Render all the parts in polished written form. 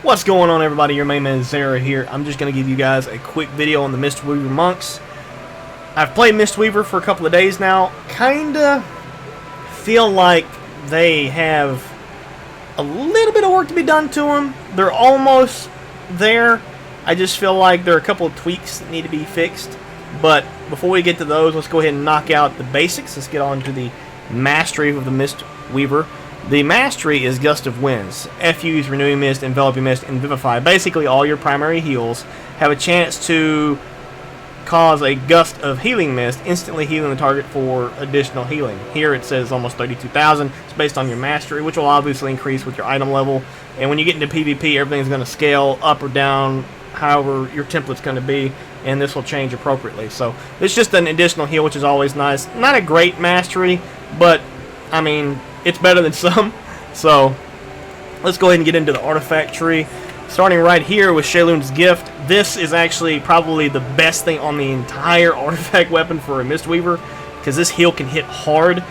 What's going on, everybody? Your main man Zera here. I'm just going to give you guys a quick video on the Mistweaver monks. I've played Mistweaver for a couple of days now. Kinda feel like they have a little bit of work to be done to them. They're almost there. I just feel like there are a couple of tweaks that need to be fixed. But before we get to those, let's go ahead and knock out the basics. Let's get on to the mastery of the Mistweaver. The mastery is Gust of Winds, Fuse, Renewing Mist, Enveloping Mist, and Vivify. Basically, all your primary heals have a chance to cause a gust of healing mist, instantly healing the target for additional healing. Here it says almost 32,000. It's based on your mastery, which will obviously increase with your item level. And when you get into PvP, everything's going to scale up or down, however your template's going to be, and this will change appropriately. So it's just an additional heal, which is always nice. Not a great mastery, but I mean, it's better than some. So let's go ahead and get into the artifact tree. Starting right here with Sheilun's Gift. This is actually probably the best thing on the entire artifact weapon for a Mistweaver, because this heal can hit hard.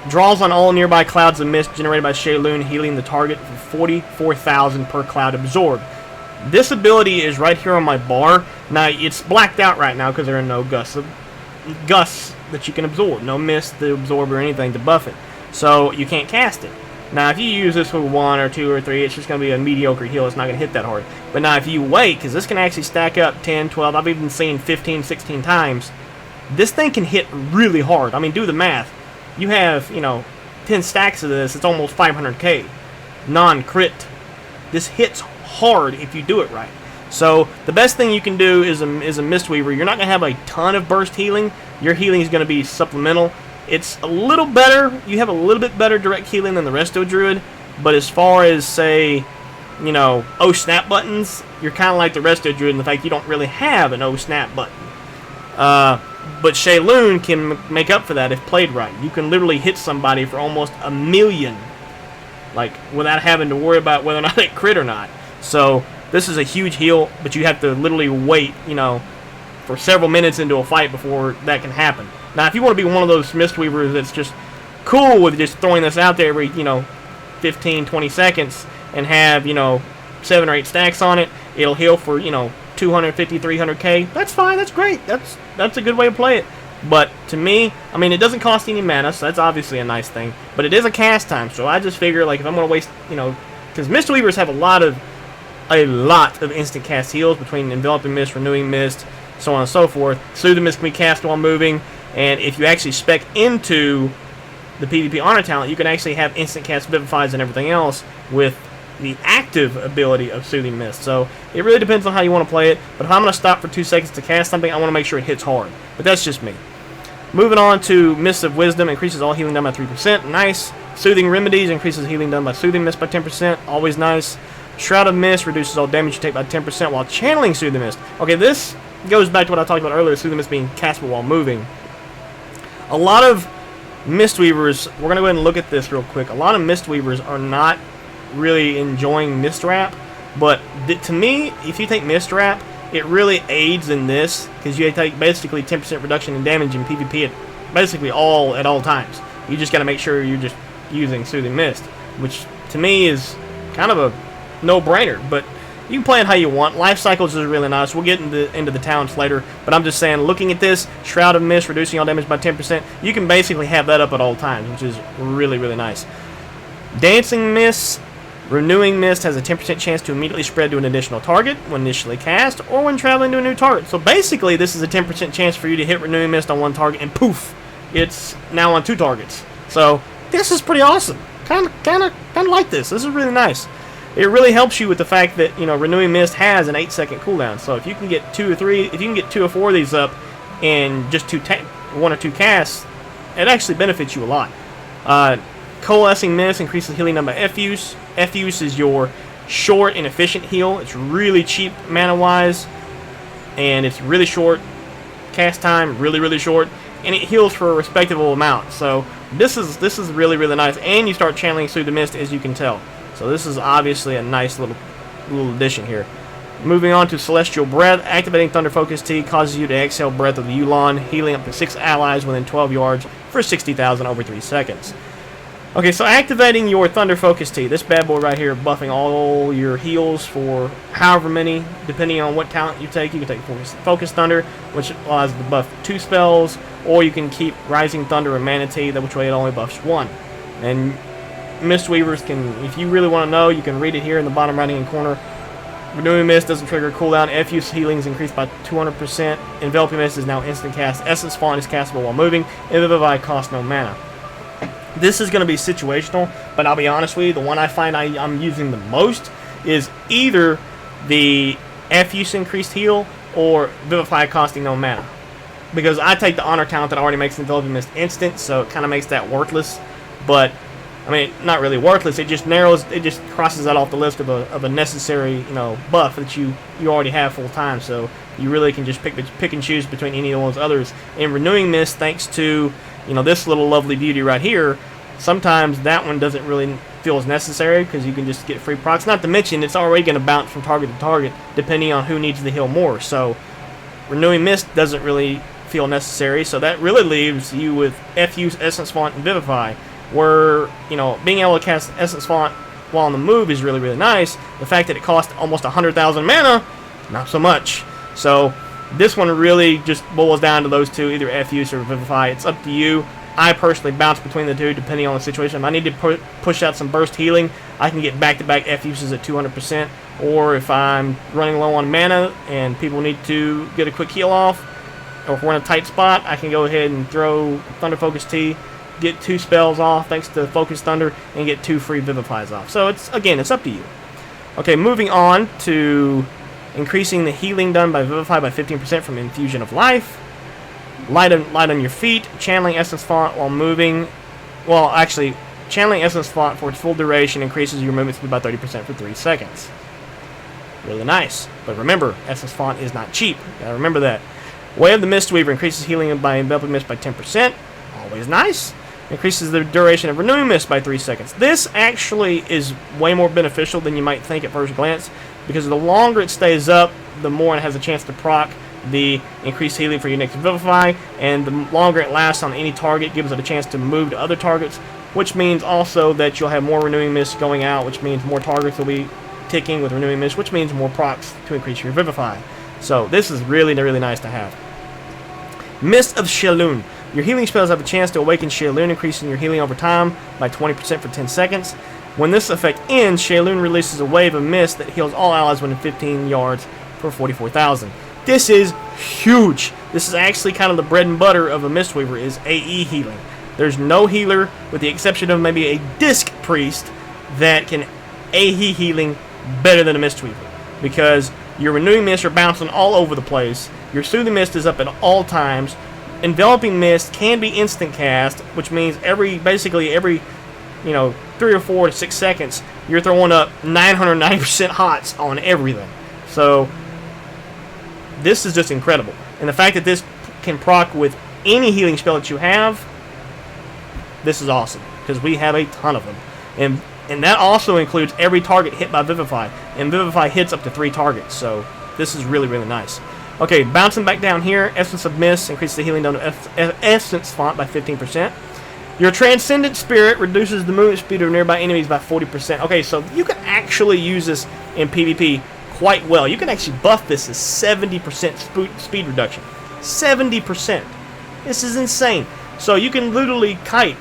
Draws on all nearby clouds of mist generated by Sheilun, healing the target for 44,000 per cloud absorbed. This ability is right here on my bar. Now, it's blacked out right now because there are no gusts that you can absorb. No mist to absorb or anything to buff it. So you can't cast it. Now, if you use this with 1 or 2 or 3, it's just going to be a mediocre heal. It's not going to hit that hard. But now, if you wait, because this can actually stack up 10, 12, I've even seen 15, 16 times, this thing can hit really hard. I mean, do the math. You have, 10 stacks of this. It's almost 500k. Non-crit. This hits hard if you do it right. So, the best thing you can do is a Mistweaver. You're not going to have a ton of burst healing. Your healing is going to be supplemental. It's a little better. You have a little bit better direct healing than the Resto Druid. But as far as, say, O snap buttons, you're kind of like the Resto Druid in the fact you don't really have an O snap button. But Sheilun can make up for that if played right. You can literally hit somebody for almost 1,000,000, without having to worry about whether or not it crit or not. So this is a huge heal, but you have to literally wait, for several minutes into a fight before that can happen. Now, if you want to be one of those Mistweavers that's just cool with just throwing this out there every, 15, 20 seconds and have, 7 or 8 stacks on it, it'll heal for, 250, 300k. That's fine. That's great. That's a good way to play it. But to me, I mean, it doesn't cost any mana, so that's obviously a nice thing. But it is a cast time, so I just figure, if I'm going to waste, because Mistweavers have a lot of instant cast heals between Enveloping Mist, Renewing Mist, so on and so forth. Soothing Mist can be cast while moving, and if you actually spec into the PvP Honor talent, you can actually have instant cast Vivifies and everything else with the active ability of Soothing Mist. So it really depends on how you want to play it, but if I'm going to stop for 2 seconds to cast something, I want to make sure it hits hard. But that's just me. Moving on to Mist of Wisdom, increases all healing done by 3%. Nice. Soothing Remedies, increases healing done by Soothing Mist by 10%. Always nice. Shroud of Mist, reduces all damage you take by 10% while channeling Soothing Mist. Okay, this goes back to what I talked about earlier, Soothing Mist being castable while moving. A lot of Mistweavers, we're going to go ahead and look at this real quick. A lot of Mistweavers are not really enjoying Mist Wrap, but to me, if you take Mist Wrap, it really aids in this, because you take basically 10% reduction in damage in PvP at all times. You just got to make sure you're just using Soothing Mist, which to me is kind of a no-brainer, but you can play it how you want. Life Cycles is really nice. We'll get into the talents later, but I'm just saying, looking at this, Shroud of Mist, reducing all damage by 10%, you can basically have that up at all times, which is really, really nice. Dancing Mist, Renewing Mist has a 10% chance to immediately spread to an additional target when initially cast or when traveling to a new target. So basically, this is a 10% chance for you to hit Renewing Mist on one target, and poof, it's now on 2 targets. So this is pretty awesome. Kind of like this. This is really nice. It really helps you with the fact that, Renewing Mist has an 8-second cooldown. So if you can get 2 or 4 of these up in just 1 or 2 casts, it actually benefits you a lot. Coalescing Mist increases healing done by Fuse. Fuse is your short and efficient heal. It's really cheap mana-wise, and it's really short cast time, really, really short, and it heals for a respectable amount. So this is really, really nice, and you start channeling through the mist, as you can tell. So this is obviously a nice little addition here. Moving on to Celestial Breath. Activating Thunder Focus Tea causes you to exhale breath of the Yulon, healing up to 6 allies within 12 yards for 60,000 over 3 seconds. Okay, so activating your Thunder Focus Tea. This bad boy right here, buffing all your heals for however many, depending on what talent you take. You can take Focus Thunder, which allows you to buff 2 spells, or you can keep Rising Thunder and Mana Tea, that which way it only buffs 1. And Mistweavers can, if you really want to know, you can read it here in the bottom right-hand corner. Renewing Mist doesn't trigger cooldown. F-use healing is increased by 200%. Enveloping Mist is now instant cast. Essence Font is castable while moving. And Vivify costs no mana. This is going to be situational, but I'll be honest with you, the one I find I'm using the most is either the F-use increased heal or Vivify costing no mana. Because I take the Honor talent that already makes Enveloping Mist instant, so it kind of makes that worthless. But, I mean, not really worthless, it just narrows, it just crosses that off the list of a necessary, you know, buff that you already have full time, so you really can just pick and choose between any of those others. And Renewing Mist, thanks to, you know, this little lovely beauty right here, sometimes that one doesn't really feel as necessary because you can just get free procs. Not to mention, it's already going to bounce from target to target depending on who needs the heal more. So, Renewing Mist doesn't really feel necessary, so that really leaves you with F-use, Essence Font, and Vivify, where, you know, being able to cast Essence Font while on the move is really, really nice. The fact that it costs almost 100,000 mana, not so much. So, this one really just boils down to those two, either F-use or Vivify. It's up to you. I personally bounce between the two depending on the situation. If I need to push out some burst healing, I can get back-to-back F-uses at 200%. Or if I'm running low on mana and people need to get a quick heal off, or if we're in a tight spot, I can go ahead and throw Thunder Focus Tea, get 2 spells off thanks to Focus Thunder, and get 2 free Vivifies off. So, it's up to you. Okay, moving on to increasing the healing done by Vivify by 15% from Infusion of Life. Light on your feet. Channeling Essence Font while moving. Well, actually, channeling Essence Font for its full duration increases your movement speed by 30% for 3 seconds. Really nice. But remember, Essence Font is not cheap. Gotta remember that. Way of the Mistweaver increases healing by Enveloping Mist by 10%. Always nice. Increases the duration of Renewing Mist by 3 seconds. This actually is way more beneficial than you might think at first glance, because the longer it stays up, the more it has a chance to proc the increased healing for your next Vivify, and the longer it lasts on any target gives it a chance to move to other targets, which means also that you'll have more Renewing Mist going out, which means more targets will be ticking with Renewing Mist, which means more procs to increase your Vivify. So this is really, really nice to have. Mist of Sheilun. Your healing spells have a chance to awaken Sheilun, increasing your healing over time by 20% for 10 seconds. When this effect ends, Sheilun releases a wave of mist that heals all allies within 15 yards for 44,000. This is huge. This is actually kind of the bread and butter of a Mistweaver, is AE healing. There's no healer, with the exception of maybe a Disc Priest, that can AE healing better than a Mistweaver, because your Renewing Mist are bouncing all over the place. Your Soothing Mist is up at all times. Enveloping Mist can be instant cast, which means basically every 3 or 4 to 6 seconds, you're throwing up 990% hots on everything. So this is just incredible. And the fact that this can proc with any healing spell that you have, this is awesome, because we have a ton of them. And that also includes every target hit by Vivify. And Vivify hits up to 3 targets, so this is really, really nice. Okay, bouncing back down here, Essence of Mist increases the healing down to Essence Font by 15%. Your Transcendent Spirit reduces the movement speed of nearby enemies by 40%. Okay, so you can actually use this in PvP quite well. You can actually buff this as 70% speed reduction. 70%. This is insane. So you can literally kite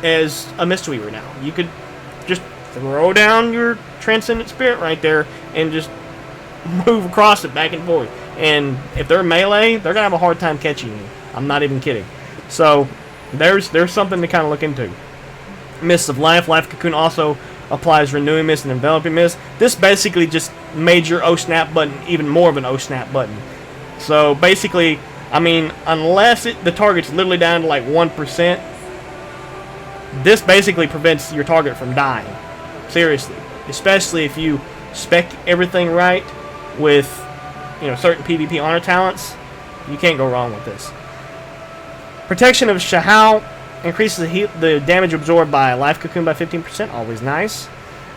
as a Mistweaver now. You could just throw down your Transcendent Spirit right there and just move across it back and forth. And if they're melee, they're going to have a hard time catching you. I'm not even kidding. So there's something to kind of look into. Mist of Life. Life Cocoon also applies Renewing Mist and Enveloping Mist. This basically just made your O-Snap button even more of an O-Snap button. So basically, I mean, unless the target's literally down to like 1%, this basically prevents your target from dying. Seriously. Especially if you spec everything right with, certain PvP honor talents. You can't go wrong with this. Protection of Shahal increases the damage absorbed by a Life Cocoon by 15%. Always nice.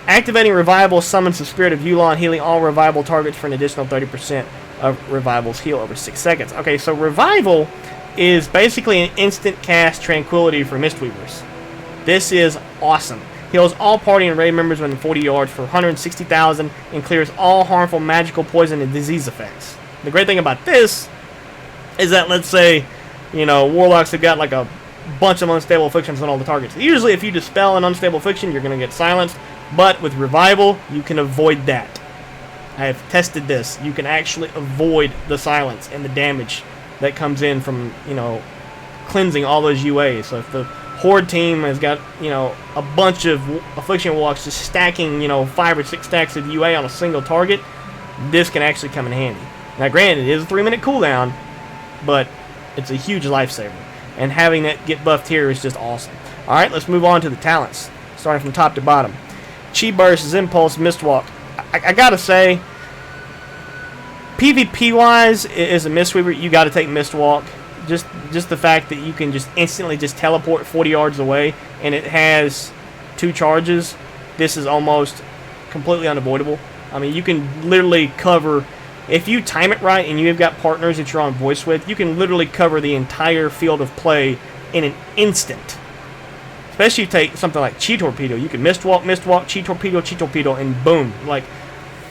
Activating Revival summons the Spirit of Yulon, healing all Revival targets for an additional 30% of Revival's heal over 6 seconds. Okay, so Revival is basically an instant cast Tranquility for Mistweavers. This is awesome. Heals all party and raid members within 40 yards for 160,000 and clears all harmful magical, poison, and disease effects. The great thing about this is that, let's say, you know, warlocks have got like a bunch of unstable afflictions on all the targets. Usually if you dispel an unstable affliction, you're going to get silenced, but with revival, you can avoid that. I have tested this. You can actually avoid the silence and the damage that comes in from, you know, cleansing all those UAs. So if the Horde team has got, you know, a bunch of affliction warlocks just stacking, you know, 5 or 6 stacks of UA on a single target, this can actually come in handy. Now granted, it is a 3-minute cooldown, but it's a huge lifesaver. And having that get buffed here is just awesome. Alright, let's move on to the talents, starting from top to bottom. Chi Burst, Zen-Pulse, Mistwalk. I gotta say, PvP-wise, as a Mistweaver, you gotta take Mistwalk. Just the fact that you can just instantly just teleport 40 yards away, and it has 2 charges. This is almost completely unavoidable. I mean, you can literally cover, if you time it right and you've got partners that you're on voice with, you can literally cover the entire field of play in an instant. Especially if you take something like Chi Torpedo. You can Mistwalk, Chi Torpedo, and boom. Like,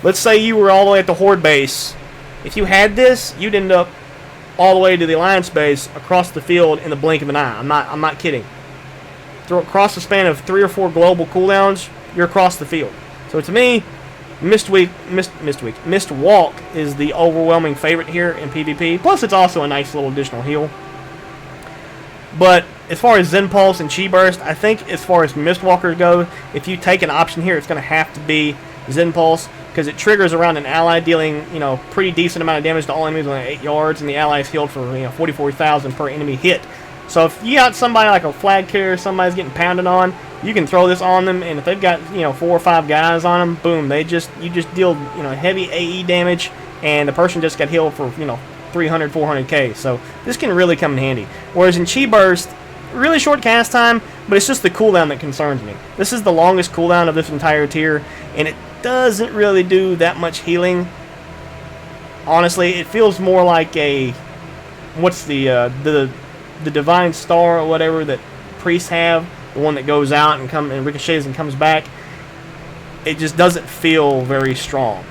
let's say you were all the way at the Horde base. If you had this, you'd end up all the way to the Alliance base across the field in the blink of an eye. I'm not kidding. Across the span of 3 or 4 global cooldowns, you're across the field. So to me, Mistwalk is the overwhelming favorite here in PvP. Plus, it's also a nice little additional heal. But as far as Zen-Pulse and Chi Burst, I think as far as Mistwalkers go, if you take an option here, it's going to have to be Zen-Pulse, because it triggers around an ally dealing, you know, pretty decent amount of damage to all enemies within 8 yards, and the ally is healed for, you know, 44,000 per enemy hit. So if you got somebody like a flag carrier, somebody's getting pounded on, you can throw this on them, and if they've got, you know, 4 or 5 guys on them, boom, you just deal, you know, heavy AE damage, and the person just got healed for, you know, 300, 400k. So this can really come in handy. Whereas in Chi Burst, really short cast time, but it's just the cooldown that concerns me. This is the longest cooldown of this entire tier, and it doesn't really do that much healing. Honestly, it feels more like a, what's the Divine Star or whatever that priests have, the one that goes out and ricochets and comes back. It just doesn't feel very strong.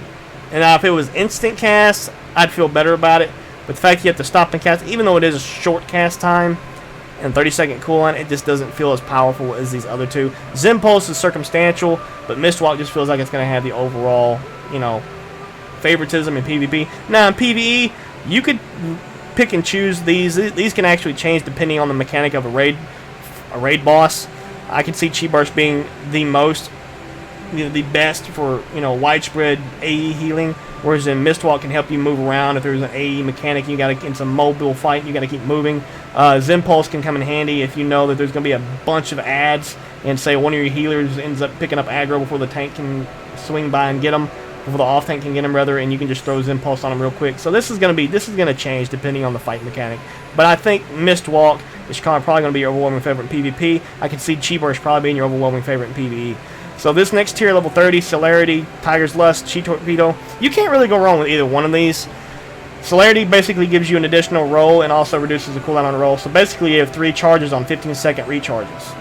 And now if it was instant cast, I'd feel better about it. But the fact you have to stop and cast, even though it is a short cast time and 30-second cooldown, it just doesn't feel as powerful as these other two. Zen-Pulse is circumstantial, but Mistwalk just feels like it's going to have the overall, you know, favoritism in PvP. Now in PvE, you could pick and choose these. These can actually change depending on the mechanic of a raid boss. I can see Chi Burst being the most, the best for, you know, widespread AE healing, whereas in Mistwalk can help you move around. If there's an AE mechanic, you got to, in some mobile fight, you got to keep moving. Zen-Pulse can come in handy if you know that there's going to be a bunch of ads, and say one of your healers ends up picking up aggro before the tank can swing by and get them, before the off tank can get them rather, and you can just throw Zen-Pulse on them real quick. So this is going to change depending on the fight mechanic. But I think Mistwalk is probably going to be your overwhelming favorite in PvP. I can see Chi Burst probably being your overwhelming favorite in PvE. So this next tier, level 30, Celerity, Tiger's Lust, Chi Torpedo, you can't really go wrong with either one of these. Celerity basically gives you an additional roll and also reduces the cooldown on a roll. So basically you have 3 charges on 15-second recharges.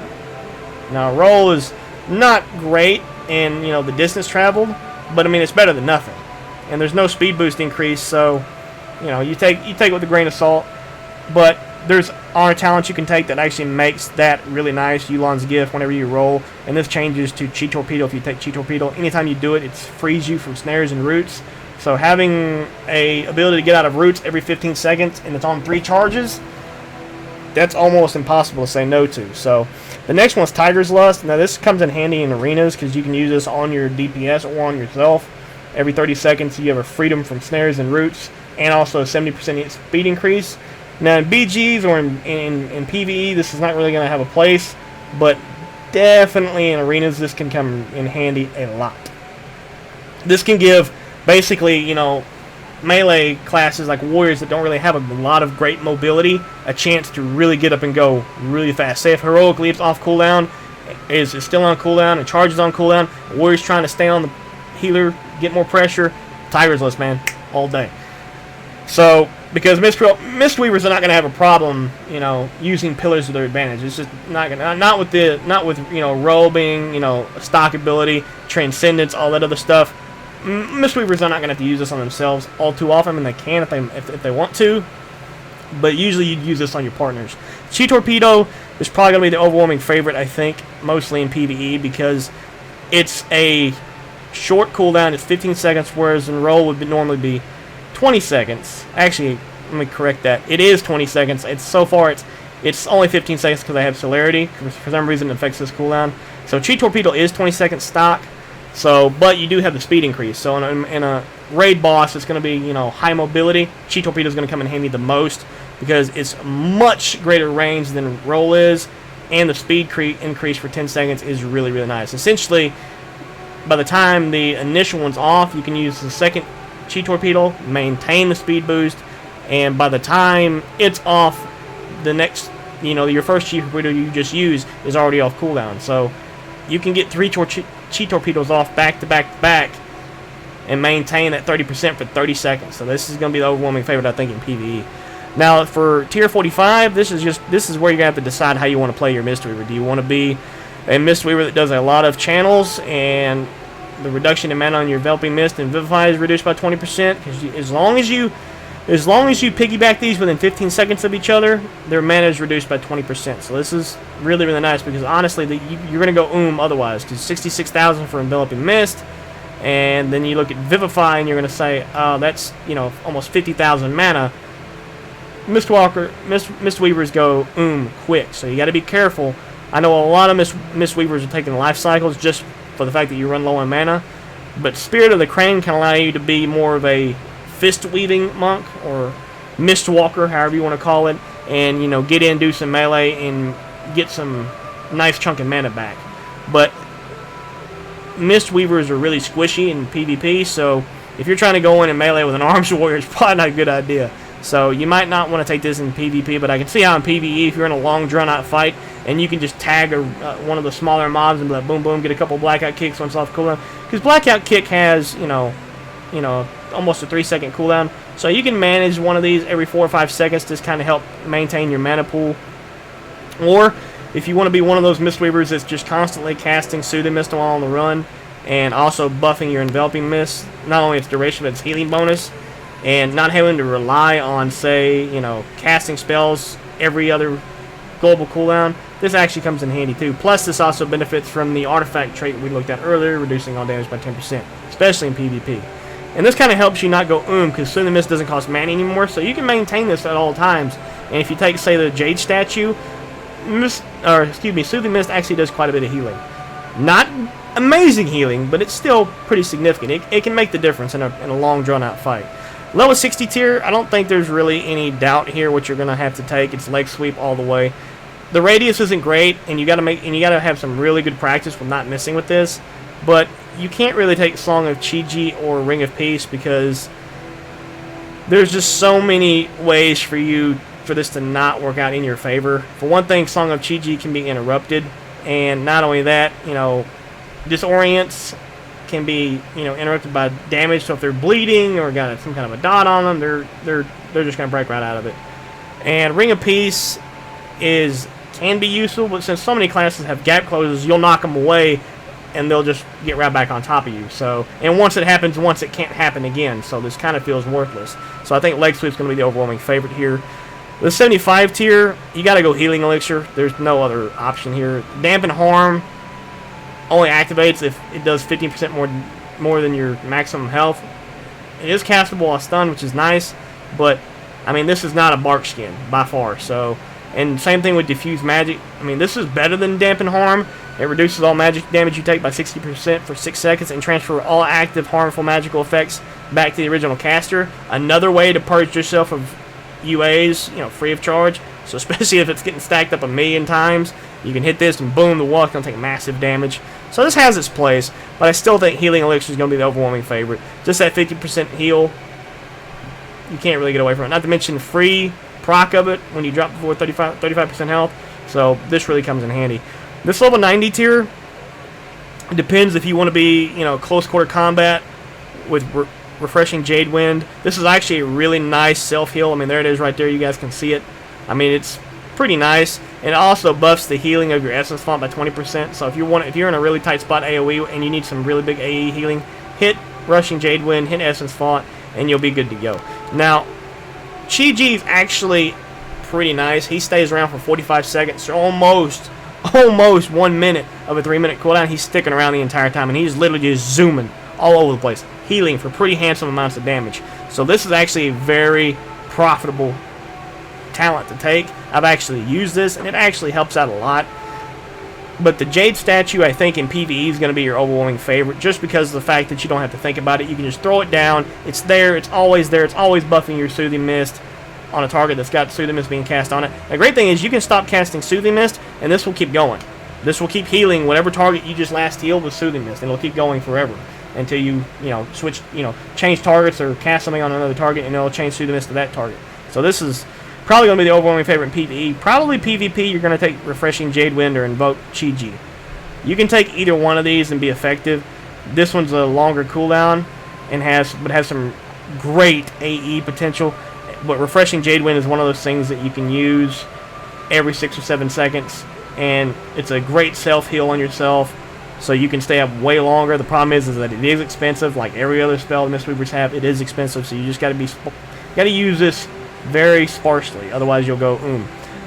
Now roll is not great in, you know, the distance traveled, but I mean it's better than nothing. And there's no speed boost increase, so you know, you take it with a grain of salt. But there's honor talents you can take that actually makes that really nice. Yu'lon's Gift whenever you roll, and this changes to Chi Torpedo if you take Chi Torpedo. Anytime you do it, it frees you from snares and roots. So having a ability to get out of roots every 15 seconds and it's on 3 charges, that's almost impossible to say no to. So the next one's Tiger's Lust. Now this comes in handy in arenas because you can use this on your DPS or on yourself. Every 30 seconds you have a freedom from snares and roots, and also a 70% speed increase. Now in BGs or in PvE, this is not really going to have a place, but definitely in arenas this can come in handy a lot. This can give basically, you know, melee classes like warriors that don't really have a lot of great mobility a chance to really get up and go really fast. Say if Heroic leaves off cooldown, is still on cooldown, and charges on cooldown, warrior's trying to stay on the healer, get more pressure, Tiger's List, man, all day. So, because Mistweavers are not going to have a problem, you know, using pillars to their advantage. It's just not gonna, not with you know, roll being, you know, stock ability, transcendence, all that other stuff. Mistweavers are not going to have to use this on themselves all too often. I mean, they can if they want to, but usually you'd use this on your partners. Chi Torpedo is probably going to be the overwhelming favorite, I think, mostly in PvE, because it's a short cooldown. It's 15 seconds, whereas in roll would normally be 20 seconds. Actually, let me correct that. It is 20 seconds. So far it's only 15 seconds because I have celerity. For some reason it affects this cooldown. So Chi Torpedo is 20 seconds stock. So, but you do have the speed increase. So in a raid boss, it's going to be, you know, high mobility. Chi Torpedo is going to come in handy the most because it's much greater range than roll is, and the speed increase for 10 seconds is really, really nice. Essentially, by the time the initial one's off, you can use the second Chi Torpedo, maintain the speed boost, and by the time it's off, the next, you know, your first Chi Torpedo you just used is already off cooldown. So you can get 3 Chi Torpedoes off back to back to back and maintain that 30% for 30 seconds. So this is going to be the overwhelming favorite, I think, in PvE. Now for tier 45, this is where you're going to have to decide how you want to play your Mistweaver. Do you want to be a Mistweaver that does a lot of channels and the reduction in mana on your Enveloping Mist and Vivify is reduced by 20%? Because as long as you piggyback these within 15 seconds of each other, their mana is reduced by 20%. So this is really, really nice because honestly, you're going to go otherwise. Because 66,000 for Enveloping Mist, and then you look at Vivify and you're going to say, oh, that's, you know, almost 50,000 mana. Mistweavers go quick, so you got to be careful. I know a lot of Mistweavers are taking life cycles just for the fact that you run low on mana, but Spirit of the Crane can allow you to be more of a fist-weaving monk or Mistwalker, however you want to call it, and, you know, get in, do some melee, and get some nice chunk of mana back. But Mistweavers are really squishy in PvP, so if you're trying to go in and melee with an arms warrior, it's probably not a good idea. So you might not want to take this in PvP, but I can see how in PvE, if you're in a long, drawn-out fight, and you can just tag one of the smaller mobs and be like, boom, boom, get a couple blackout kicks once off cooldown. Because blackout kick has, you know, almost a 3-second cooldown. So you can manage one of these every 4 or 5 seconds to kind of help maintain your mana pool. Or if you want to be one of those Mistweavers that's just constantly casting Soothing Mist while on the run, and also buffing your Enveloping Mist, not only its duration but its healing bonus, and not having to rely on, say, you know, casting spells every other global cooldown, this actually comes in handy too. Plus, this also benefits from the artifact trait we looked at earlier, reducing all damage by 10%, especially in PvP. And this kind of helps you not go because Soothing Mist doesn't cost mana anymore, so you can maintain this at all times. And if you take, say, the Jade statue, Soothing Mist actually does quite a bit of healing. Not amazing healing, but it's still pretty significant. It can make the difference in a long, drawn-out fight. Level 60 tier, I don't think there's really any doubt here what you're going to have to take. It's leg sweep all the way. The radius isn't great, and you got to have some really good practice with not missing with this. But you can't really take Song of Chi-Ji or Ring of Peace because there's just so many ways for this to not work out in your favor. For one thing, Song of Chi-Ji can be interrupted, and not only that, you know, disorients can be, you know, interrupted by damage. So if they're bleeding or got some kind of a dot on them, they're just gonna break right out of it. And Ring of Peace can be useful, but since so many classes have gap closes, you'll knock them away and they'll just get right back on top of you. So, and once it happens once, it can't happen again. So this kind of feels worthless. So I think Leg Sweep's going to be the overwhelming favorite here. The 75 tier, you got to go Healing Elixir. There's no other option here. Dampen Harm only activates if it does 15% more than your maximum health. It is castable while stunned, which is nice, but I mean, this is not a bark skin by far. So, and same thing with Diffuse Magic. I mean, this is better than Dampen Harm. It reduces all magic damage you take by 60% for 6 seconds and transfer all active harmful magical effects back to the original caster. Another way to purge yourself of UAs, you know, free of charge. So especially if it's getting stacked up 1,000,000 times, you can hit this and boom, the wall's going to take massive damage. So this has its place, but I still think Healing Elixir is going to be the overwhelming favorite. Just that 50% heal, you can't really get away from it. Not to mention free proc of it when you drop before 35% health. So this really comes in handy. This level 90 tier, it depends if you want to be, you know, close quarter combat with Refreshing Jade Wind. This is actually a really nice self-heal. I mean, there it is right there. You guys can see it. I mean, it's pretty nice. And it also buffs the healing of your essence font by 20%. So if you're in a really tight spot AoE and you need some really big AE healing, hit Rushing Jade Wind, hit essence font, and you'll be good to go. Now, Chi-Ji is actually pretty nice. He stays around for 45 seconds, so almost 1 minute of a 3-minute cooldown. He's sticking around the entire time, and he's literally just zooming all over the place, healing for pretty handsome amounts of damage. So this is actually a very profitable talent to take. I've actually used this, and it actually helps out a lot. But the Jade statue, I think, in PvE is going to be your overwhelming favorite, just because of the fact that you don't have to think about it. You can just throw it down. It's there. It's always there. It's always buffing your Soothing Mist on a target that's got Soothing Mist being cast on it. The great thing is you can stop casting Soothing Mist, and this will keep going. This will keep healing whatever target you just last healed with Soothing Mist, and it'll keep going forever until you switch, change targets or cast something on another target, and it'll change Soothing Mist to that target. So this is probably going to be the overwhelming favorite in PvE. Probably PvP, you're going to take Refreshing Jade Wind or Invoke Chi-Ji. You can take either one of these and be effective. This one's a longer cooldown and has some great AE potential. But Refreshing Jade Wind is one of those things that you can use every 6 or 7 seconds, and it's a great self-heal on yourself, so you can stay up way longer. The problem is that it is expensive, like every other spell the Mistweavers have. It is expensive, so you just got to use this very sparsely, otherwise you'll go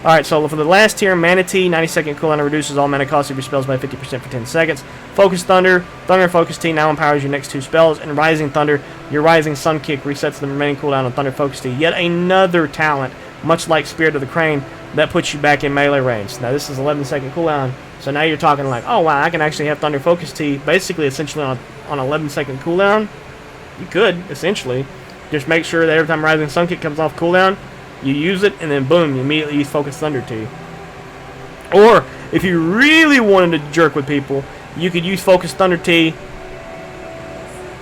Alright, so for the last tier, Manatee, 90-second cooldown, reduces all mana cost of your spells by 50% for 10 seconds. Focus Thunder, Thunder and Focus Tea now empowers your next 2 spells. And Rising Thunder, your Rising Sun Kick resets the remaining cooldown on Thunder Focus Tea. Yet another talent, much like Spirit of the Crane, that puts you back in melee range. Now this is 11-second cooldown, so now you're talking like, oh wow, I can actually have Thunder Focus Tea, basically essentially on 11-second cooldown. You could, essentially. Just make sure that every time Rising Sun Kick comes off cooldown, you use it, and then boom, you immediately use Focus Thunder Tea. Or, if you really wanted to jerk with people, you could use Focus Thunder Tea,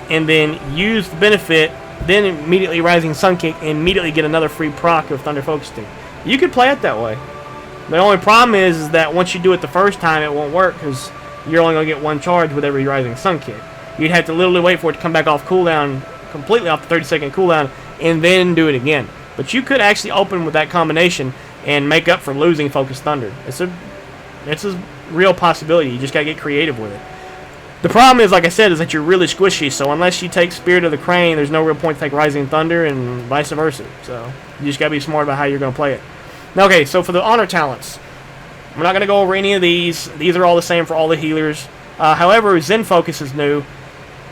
and then use the benefit, then immediately Rising Sun Kick, and immediately get another free proc of Thunder Focus Tea. You could play it that way. The only problem is that once you do it the first time, it won't work, because you're only going to get 1 charge with every Rising Sun Kick. You'd have to literally wait for it to come back off cooldown, completely off the 30-second cooldown, and then do it again. But you could actually open with that combination and make up for losing Focus Thunder. It's a real possibility. You just got to get creative with it. The problem is, like I said, is that you're really squishy. So unless you take Spirit of the Crane, there's no real point to take Rising Thunder, and vice versa. So you just got to be smart about how you're going to play it. Now, okay, so for the honor talents, I'm not going to go over any of these. These are all the same for all the healers. However, Zen Focus is new.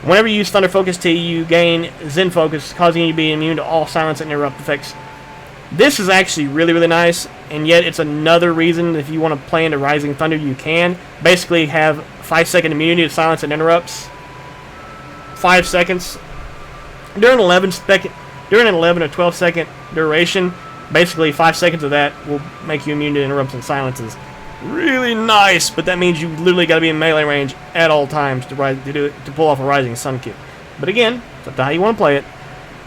Whenever you use Thunder Focus Tea, you gain Zen Focus, causing you to be immune to all silence and interrupt effects. This is actually really, really nice, and yet it's another reason if you want to play into Rising Thunder, you can. Basically have 5-second immunity to silence and interrupts. 5 seconds. During an 11 or 12-second duration, basically 5 seconds of that will make you immune to interrupts and silences. Really nice, but that means you literally got to be in melee range at all times to pull off a Rising Sun Kick. But again, it's up to how you want to play it.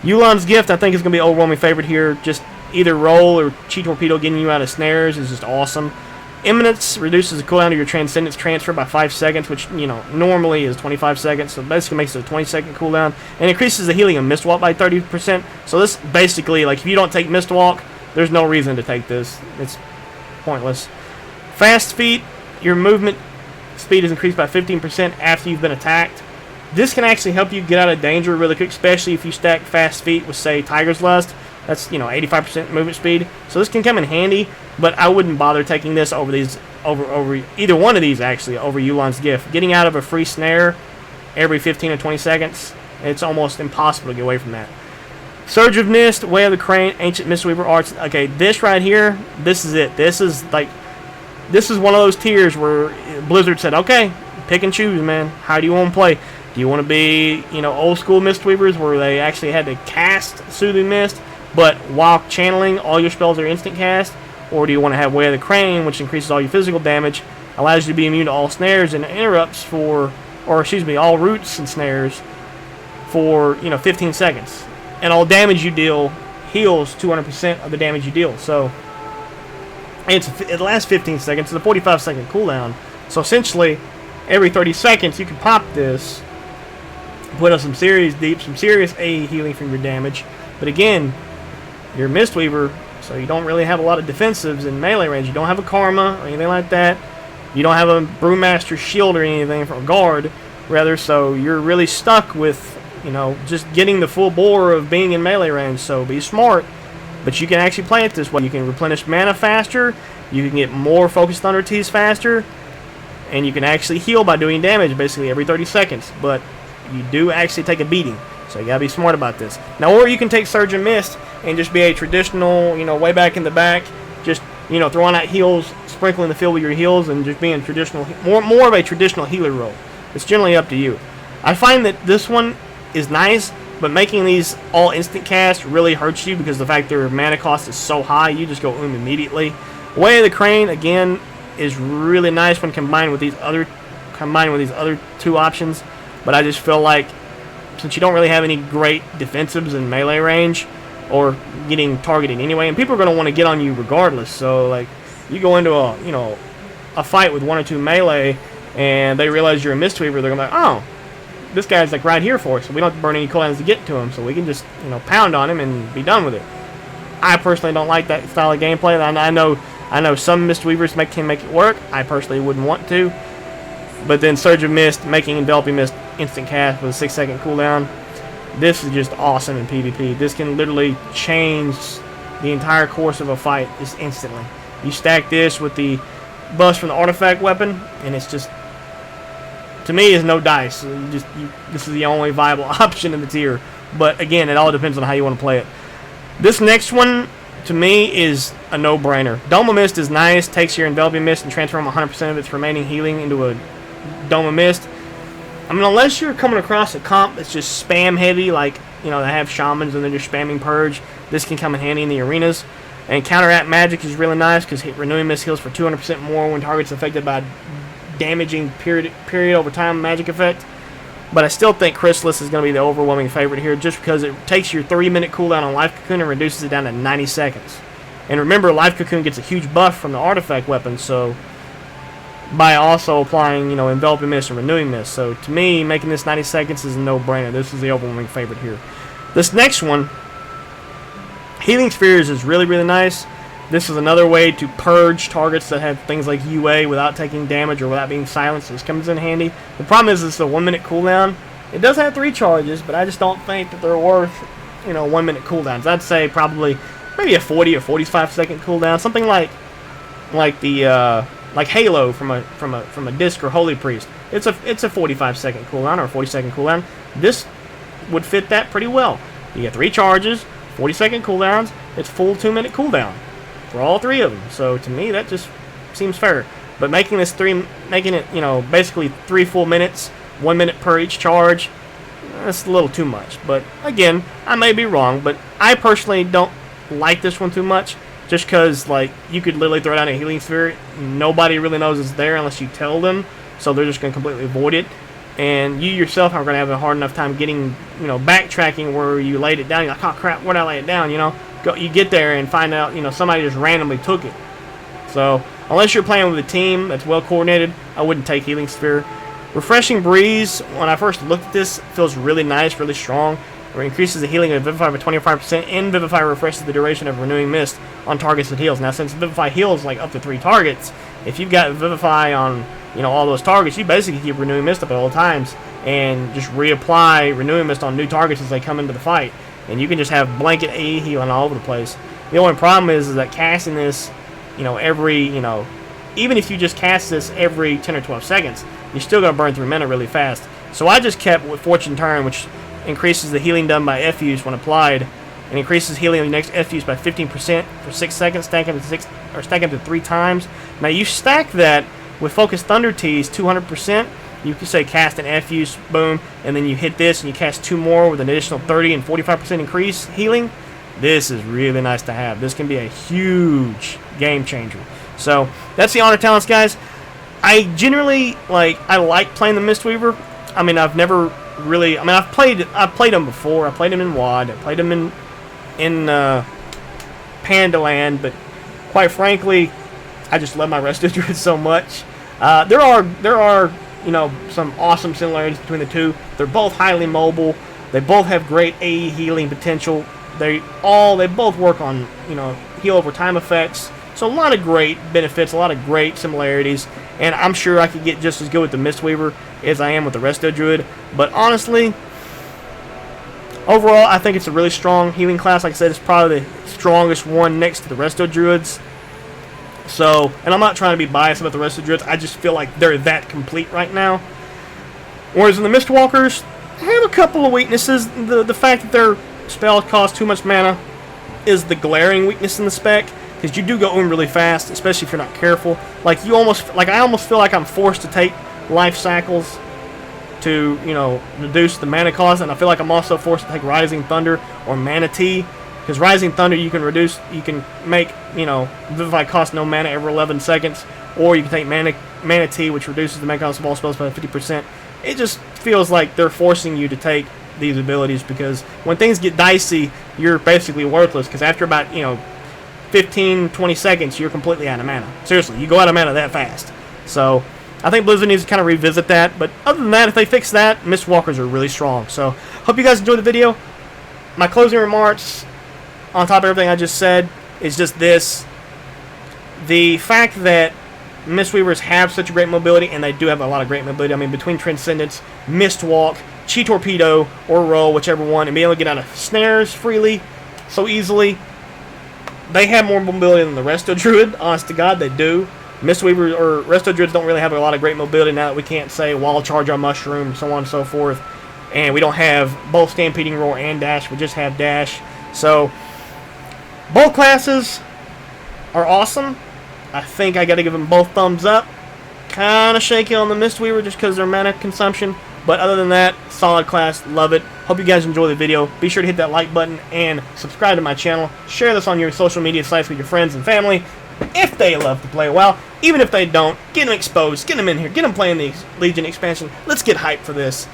Yu'lon's Gift, I think, is going to be an overwhelming favorite here. Just either roll or Chi Torpedo getting you out of snares is just awesome. Eminence reduces the cooldown of your Transcendence transfer by 5 seconds, which, normally is 25 seconds, so basically makes it a 20-second cooldown. And increases the healing of Mistwalk by 30%. So this basically, like, if you don't take Mistwalk, there's no reason to take this. It's pointless. Fast Feet, your movement speed is increased by 15% after you've been attacked. This can actually help you get out of danger really quick, especially if you stack Fast Feet with, say, Tiger's Lust. That's, 85% movement speed. So this can come in handy, but I wouldn't bother taking this over either one of these, actually, over Yu'lon's Gift. Getting out of a free snare every 15 or 20 seconds, it's almost impossible to get away from that. Surge of Mist, Way of the Crane, Ancient Mistweaver Arts. Okay, this right here, this is it. This is one of those tiers where Blizzard said, okay, pick and choose, man. How do you want to play? Do you want to be, old school Mistweavers where they actually had to cast Soothing Mist, but while channeling, all your spells are instant cast? Or do you want to have Way of the Crane, which increases all your physical damage, allows you to be immune to all snares and interrupts all roots and snares for, 15 seconds. And all damage you deal heals 200% of the damage you deal. So it lasts 15 seconds. It's a 45-second cooldown. So essentially, every 30 seconds, you can pop this, put up some serious A healing from your damage. But again, you're Mistweaver, so you don't really have a lot of defensives in melee range. You don't have a Karma or anything like that. You don't have a Brewmaster shield or anything from a guard, rather, so you're really stuck with, you know, just getting the full bore of being in melee range. So be smart, but you can actually play it this way. You can replenish mana faster, you can get more focused Thunder Teas faster, and you can actually heal by doing damage basically every 30 seconds. But you do actually take a beating, so you gotta be smart about this. Now, or you can take Surge and Mist and just be a traditional, you know, way back in the back, just, you know, throwing out heals, sprinkling the field with your heals, and just being traditional, more of a traditional healer role. It's generally up to you. I find that this one is nice, but making these all instant cast really hurts you because the fact their mana cost is so high. You just go immediately. Way of the Crane again is really nice when combined with these other two options, but I just feel like since you don't really have any great defensives in melee range or getting targeted anyway, and people are going to want to get on you regardless, so like you go into a fight with 1 or 2 melee and they realize you're a Mistweaver, they're going to be like, oh, this guy's like right here for us, so we don't have to burn any cooldowns to get to him, so we can just, you know, pound on him and be done with it. I personally don't like that style of gameplay. I know some Mistweavers can make it work. I personally wouldn't want to. But then Surge of Mist, making Enveloping Mist instant cast with a 6-second cooldown. This is just awesome in PvP. This can literally change the entire course of a fight just instantly. You stack this with the bust from the artifact weapon, and it's just, to me, is no dice. This is the only viable option in the tier. But again, it all depends on how you want to play it. This next one, to me, is a no-brainer. Dome of Mist is nice. Takes your Enveloping Mist and transforms 100% of its remaining healing into a Dome of Mist. I mean, unless you're coming across a comp that's just spam heavy, like, you know, they have shamans and they're just spamming Purge, this can come in handy in the arenas. And Counteract Magic is really nice because Renewing Mist heals for 200% more when targets affected by damaging period over time magic effect. But I still think Chrysalis is going to be the overwhelming favorite here just because it takes your 3-minute cooldown on Life Cocoon and reduces it down to 90 seconds. And remember, Life Cocoon gets a huge buff from the artifact weapon, so by also applying, you know, Enveloping Mist and Renewing Mist. So to me, making this 90 seconds is a no-brainer. This is the overwhelming favorite here. This next one, Healing Spheres, is really, really nice. This is another way to purge targets that have things like UA without taking damage or without being silenced. This comes in handy. The problem is it's a 1-minute cooldown. It does have 3 charges, but I just don't think that they're worth, you know, 1-minute cooldowns. I'd say probably maybe a 40 or 45-second cooldown, something like Halo from a Disc or Holy Priest. It's a 45-second cooldown or a 40-second cooldown. This would fit that pretty well. You get 3 charges, 40-second cooldowns. It's full 2-minute cooldown for all 3 of them. So to me, that just seems fair. But making it, you know, basically 3 full minutes, 1 minute per each charge, that's a little too much. But again, I may be wrong, but I personally don't like this one too much. Just because, like, you could literally throw down a Healing Sphere, nobody really knows it's there unless you tell them, so they're just going to completely avoid it. And you yourself are going to have a hard enough time getting, you know, backtracking where you laid it down. You're like, oh crap, where'd I lay it down, you know? You get there and find out, you know, somebody just randomly took it. So, unless you're playing with a team that's well coordinated, I wouldn't take Healing Sphere. Refreshing Breeze, when I first looked at this, feels really nice, really strong. It increases the healing of Vivify by 25%, and Vivify refreshes the duration of Renewing Mist on targets that heals. Now, since Vivify heals like up to 3 targets, if you've got Vivify on, you know, all those targets, you basically keep Renewing Mist up at all times and just reapply Renewing Mist on new targets as they come into the fight. And you can just have blanket AE healing all over the place. The only problem is that casting this, you know, even if you just cast this every 10 or 12 seconds, you're still going to burn through mana really fast. So I just kept with Fortune Turn, which increases the healing done by F use when applied, and increases healing on the next F use by 15% for 6 seconds, stack up to 3 times. Now you stack that with Focused Thunder Teas 200%. You can say cast an F use, boom, and then you hit this and you cast 2 more with an additional 30 and 45% increase healing. This is really nice to have. This can be a huge game changer. So that's the honor talents, guys. I generally like playing the Mistweaver. I mean, I've never really. I mean, I've played them before. I played them in WoD. I played them in Pandaland. But quite frankly, I just love my Resto Druid so much. There are you know, some awesome similarities between the two. They're both highly mobile. They both have great AE healing potential. They both work on, you know, heal over time effects. So a lot of great benefits, a lot of great similarities, and I'm sure I could get just as good with the Mistweaver as I am with the Resto Druid. But honestly, overall, I think it's a really strong healing class. Like I said, it's probably the strongest one next to the Resto Druids. So, and I'm not trying to be biased about the Resto Druids. I just feel like they're that complete right now. Whereas in the Mistwalkers, they have a couple of weaknesses. The fact that their spells cost too much mana is the glaring weakness in the spec. Because you do go in really fast, especially if you're not careful. Like I almost feel like I'm forced to take life cycles to, you know, reduce the mana cost, and I feel like I'm also forced to take Rising Thunder or Mana Tea, because Rising Thunder you can make, you know, Vivify cost no mana every 11 seconds, or you can take Mana Tea, which reduces the mana cost of all spells by 50%. It just feels like they're forcing you to take these abilities, because when things get dicey, you're basically worthless, because after about, you know, 15-20 seconds, you're completely out of mana. Seriously, you go out of mana that fast. So, I think Blizzard needs to kind of revisit that. But other than that, if they fix that, Mistwalkers are really strong. So, hope you guys enjoyed the video. My closing remarks, on top of everything I just said, is just this. The fact that Mistweavers have such a great mobility, and they do have a lot of great mobility. I mean, between Transcendence, Mistwalk, Chi Torpedo, or Roll, whichever one, and being able to get out of snares freely, so easily. They have more mobility than the Resto Druid. Honest to God, they do. Mistweaver or Resto Druids don't really have a lot of great mobility now that we can't say Wall Charge our Mushroom, so on and so forth. And we don't have both Stampeding Roar and Dash. We just have Dash. So, both classes are awesome. I think I got to give them both thumbs up. Kind of shaky on the Mistweaver just because their mana consumption. But other than that, solid class, love it. Hope you guys enjoy the video. Be sure to hit that like button and subscribe to my channel. Share this on your social media sites with your friends and family if they love to play WoW. Even if they don't, get them exposed, get them in here, get them playing the Legion expansion. Let's get hyped for this.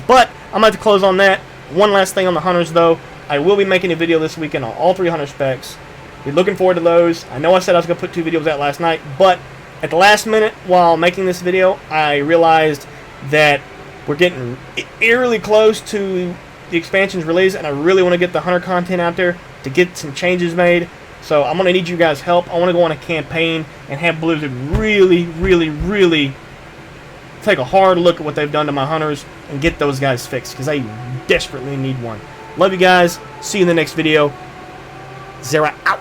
But I'm about to close on that. One last thing on the Hunters, though. I will be making a video this weekend on all 3 Hunter specs. Be looking forward to those. I know I said I was going to put 2 videos out last night, but at the last minute while making this video, I realized that we're getting eerily close to the expansion's release, and I really want to get the Hunter content out there to get some changes made. So I'm going to need you guys' help. I want to go on a campaign and have Blizzard really, really, really take a hard look at what they've done to my Hunters and get those guys fixed, because they desperately need one. Love you guys. See you in the next video. Zera out.